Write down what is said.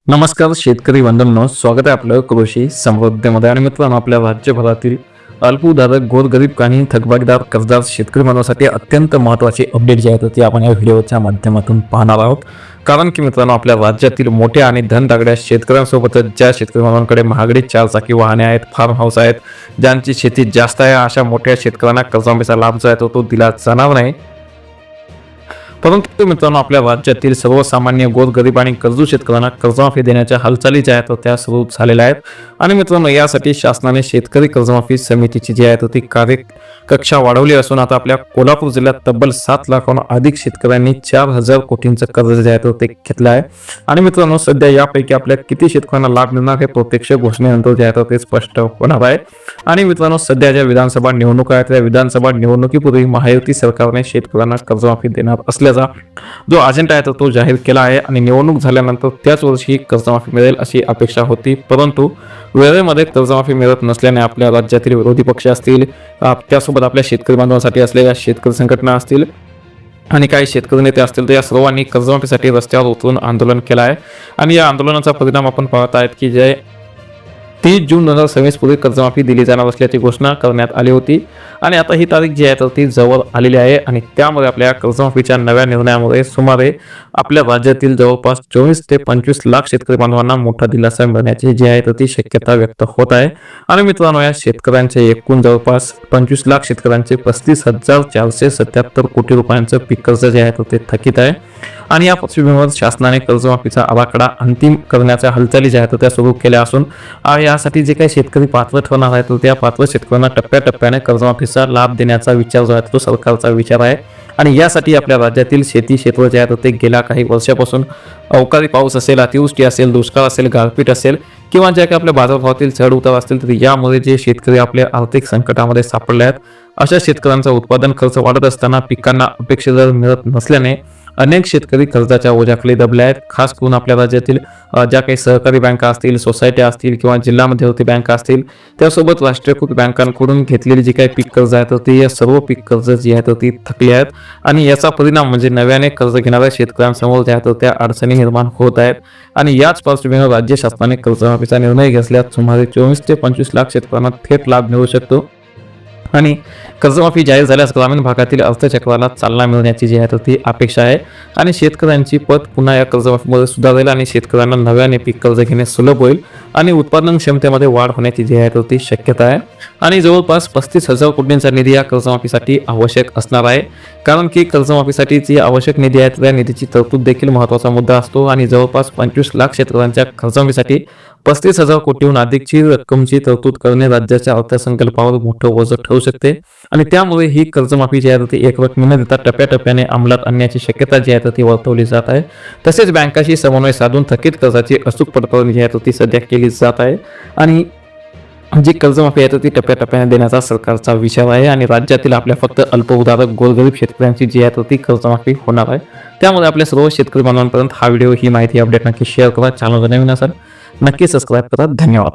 नमस्कार शेतकरी बंधूंनो, स्वागत आहे आपलं कृषी समृद्धीमध्ये. आणि मित्रांनो, आपल्या राज्यभरातील अल्पभूधारक, गोरगरीब आणि थकबाकीदार कर्जदार शेतकरी बांधवांसाठी अत्यंत महत्त्वाची अपडेट जी आहे ती आपण या व्हिडिओच्या माध्यमातून पाहणार आहोत. कारण की मित्रांनो, आपल्या राज्यातील मोठ्या आणि धनदागड्या शेतकऱ्यांसोबतच ज्या शेतकरी बांधवांकडे महागडी 4 चाकी वाहने आहेत, फार्म हाऊस आहेत, ज्यांची शेती जास्त आहे, अशा मोठ्या शेतकऱ्यांना कर्जमाफीचा लाभ जो आहे तो दिला जाणार नाही. परंतु मित्रांनो, आपल्या राज्यातील सर्वसामान्य गोरगरीब आणि गरजू शेतकऱ्यांना कर्जमाफी देण्याच्या हालचाली ज्या आहेत त्या सुरू झालेल्या आहेत. आणि मित्रांनो, यासाठी शासनाने शेतकरी कर्जमाफी समितीची जी आहे ती कार्यकक्षा वाढवली असून आता आपल्या कोल्हापूर जिल्ह्यात तब्बल 7 लाखांहून अधिक शेतकऱ्यांनी 4000 कोटींचं कर्ज जे आहे ते घेतलं आहे. आणि मित्रांनो, सध्या यापैकी आपल्या किती शेतकऱ्यांना लाभ मिळणार हे प्रत्यक्ष घोषणेनंतर जे आहे ते स्पष्ट होणार आहे. आणि मित्रांनो, सध्या ज्या विधानसभा निवडणुका आहेत त्या विधानसभा निवडणुकीपूर्वी महायुती सरकारने शेतकऱ्यांना कर्जमाफी देणार असल्याचा जो अजेंडा आहे तो जाहीर केला आहे. आणि निवडणूक झाल्यानंतर त्याच वर्षी कर्जमाफी मिळेल अशी अपेक्षा होती. परंतु वेळेमध्ये कर्जमाफी मिळत नसल्याने आपल्या राज्यातील विरोधी पक्ष असतील, त्यासोबत आपल्या शेतकरी बांधवांसाठी असलेल्या शेतकरी संघटना असतील आणि काही शेतकरी नेते असतील, तर या सर्वांनी कर्जमाफीसाठी रस्त्यावर उतरून आंदोलन केलं आहे. आणि या आंदोलनाचा परिणाम आपण पाहत आहेत की जे 30 जून 2026 पूर्वी कर्जमाफी दिली जाणार असल्याची घोषणा करण्यात आली होती. आणि आता ही तारीख जी आहे तर ती जवळ आलेली आहे. आणि त्यामुळे आपल्या कर्जमाफीच्या नव्या निर्णयामुळे सुमारे आपल्या राज्यातील जवळपास 24 ते 25 लाख शेतकरी बांधवांना मोठा दिलासा मिळण्याची जी आहे तर ती शक्यता व्यक्त होत आहे. आणि मित्रांनो, या शेतकऱ्यांचे एकूण जवळपास 25 लाख शेतकऱ्यांचे 35,477 कोटी रुपयांचं पीक कर्ज जे आहे तर ते थकीत आहे. आणि या पार्श्वभूमीवर शासनाने कर्जमाफीचा आराखडा अंतिम करण्याच्या हालचाली ज्या आहेत त्या सुरू केल्या असून यासाठी जे काही शेतकरी पात्र ठरणार आहेत तर त्या पात्र शेतकऱ्यांना टप्प्याटप्प्याने कर्जमाफीचा लाभ देण्याचा विचार जो आहे तो सरकारचा विचार आहे. आणि यासाठी आपल्या राज्यातील शेती क्षेत्र जे आहे ते गेल्या काही वर्षापासून अवकाळी पाऊस असेल, अतिवृष्टी असेल, दुष्काळ असेल, गारपीट असेल किंवा ज्या काही आपल्या बाजारभावातील चढ उतार असतील, तर यामुळे जे शेतकरी आपल्या आर्थिक संकटामध्ये सापडले आहेत अशा शेतकऱ्यांचा उत्पादन खर्च वाढत असताना पिकांना अपेक्षित दर मिळत नसल्याने अनेक शेतकरी कर्जाच्या ओझ्याखाली दबले आहेत. खास करून आपल्या राज्यातील ज्या काही सहकारी बँका असतील, सोसायट्या असतील किंवा जिल्हा मध्यवर्ती बँका असतील, त्यासोबत राष्ट्रीयकृत बँकांकडून घेतलेली जी काही पीक कर्ज आहे तर ती या सर्व पीक कर्ज जी आहे तर ती थकली आहेत. आणि याचा परिणाम म्हणजे नव्याने कर्ज घेणाऱ्या शेतकऱ्यांसमोर ज्या आहेत त्या अडचणी निर्माण होत आहेत. आणि याच पार्श्वभूमीवर राज्य शासनाने कर्जमाफीचा निर्णय घेतल्यास सुमारे 24 ते 25 लाख शेतकऱ्यांना थेट लाभ मिळू शकतो. आणि कर्जमाफी जाहीर झाल्यास ग्रामीण भागातील अर्थचक्राला चालना मिळण्याची जी आहे तर ती अपेक्षा आहे. आणि शेतकऱ्यांची पत पुन्हा या कर्जमाफीमध्ये सुधारेल आणि शेतकऱ्यांना नव्याने पीक कर्ज घेणे सुलभ होईल आणि उत्पादन क्षमतेमध्ये वाढ होण्याची जी आहे तर ती शक्यता आहे. आणि जवळपास 35,000 कोटींचा निधी या कर्जमाफीसाठी आवश्यक असणार आहे. कारण की कर्जमाफीसाठी जी आवश्यक निधी आहे त्या निधीची तरतूद देखील महत्त्वाचा मुद्दा असतो. आणि जवळपास 25 लाख शेतकऱ्यांच्या कर्जमाफीसाठी 35,000 कोटीहून अधिकची रक्कमची तरतूद करणे राज्याच्या अर्थसंकल्पावर मोठं ओझं ठरू शकते. आणि त्यामुळे ही कर्जमाफी जी आहे ती एकरकमी न देता टप्प्याटप्प्याने अंमलात आणण्याची शक्यता जी आहे ती वर्तवली जात आहे. तसेच बँकाशी समन्वय साधून थकीत कर्जाची अचूक पडताळणी जी आहे ती सध्या केली जात आहे. आणि जी कर्जमाफी आहे ती टप्प्याटप्प्याने देण्याचा सरकारचा विचार आहे. आणि राज्यातील आपल्या फक्त अल्पभूधारक गोरगरीब शेतकऱ्यांची जी आहे ती कर्जमाफी होणार आहे. त्यामुळे आपल्या सर्व शेतकरी बांधवांपर्यंत हा व्हिडिओ, ही माहिती अपडेट नक्की शेअर करा. चॅनल नवीन असेल नक्की सबस्क्राईब करा. धन्यवाद.